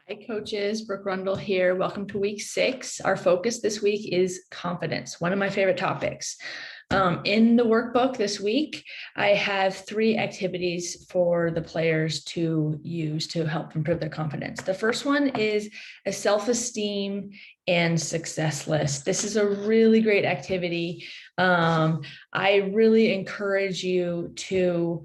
Hi, coaches. Brooke Rundle here. Welcome to week 6. Our focus this week is confidence, one of my favorite topics. In the workbook this week, I have 3 activities for the players to use to help improve their confidence. The first one is a self-esteem and success list. This is a really great activity. I really encourage you to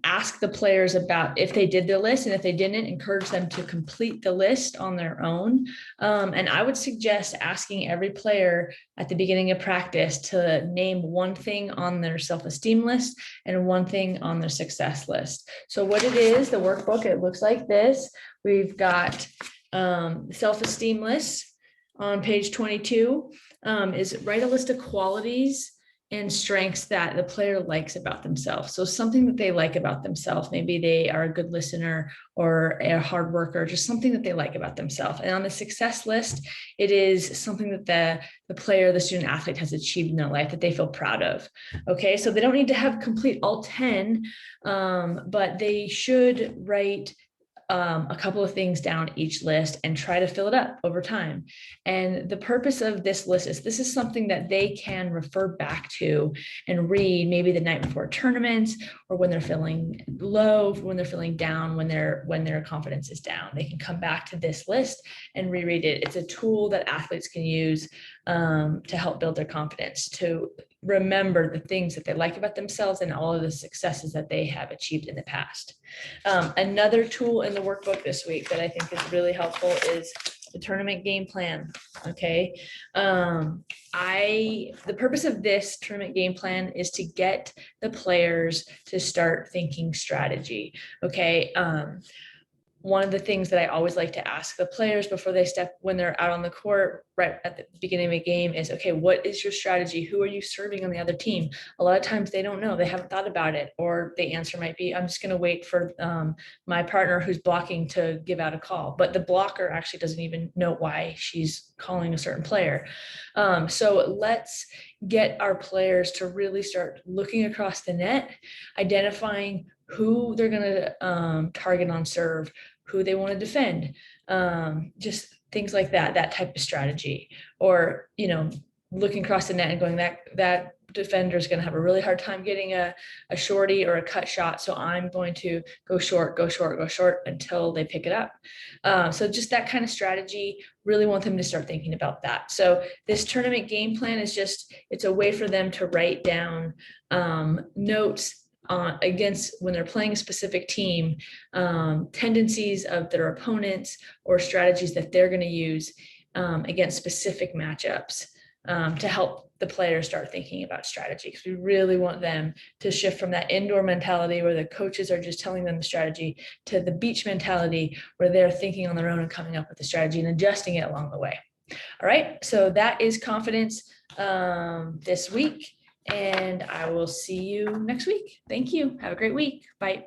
ask the players about if they did their list, and if they didn't, encourage them to complete the list on their own. And I would suggest asking every player at the beginning of practice to name one thing on their self-esteem list and one thing on their success list. So what it is, the workbook, it looks like this. We've got self-esteem lists on page 22, is write a list of qualities and strengths that the player likes about themselves. So something that they like about themselves, maybe they are a good listener or a hard worker, just something that they like about themselves. And on the success list, it is something that the player, the student athlete has achieved in their life that they feel proud of. Okay, so they don't need to have complete all 10, but they should write a couple of things down each list and try to fill it up over time. And the purpose of this list is this is something that they can refer back to and read maybe the night before tournaments, or when they're feeling low, when they're feeling down, when their confidence is down. They can come back to this list and reread it. It's a tool that athletes can use to help build their confidence, to remember the things that they like about themselves and all of the successes that they have achieved in the past. Another tool in the workbook this week that I think is really helpful is the tournament game plan. Okay. The purpose of this tournament game plan is to get the players to start thinking strategy. Okay. One of the things that I always like to ask the players before they when they're out on the court, right at the beginning of a game, is, okay, what is your strategy? Who are you serving on the other team? A lot of times they don't know, they haven't thought about it, or the answer might be, I'm just going to wait for my partner who's blocking to give out a call. But the blocker actually doesn't even know why she's calling a certain player. So let's get our players to really start looking across the net, identifying who they're going to target on serve, who they want to defend, just things like that type of strategy. Or, looking across the net and going, that defender is going to have a really hard time getting a shorty or a cut shot, so I'm going to go short until they pick it up. So just that kind of strategy, really want them to start thinking about that. So this tournament game plan is it's a way for them to write down notes against, when they're playing a specific team, tendencies of their opponents or strategies that they're going to use against specific matchups, to help the players start thinking about strategy. Because we really want them to shift from that indoor mentality where the coaches are just telling them the strategy, to the beach mentality where they're thinking on their own and coming up with the strategy and adjusting it along the way. All right, so that is confidence this week, and I will see you next week. Thank you. Have a great week. Bye.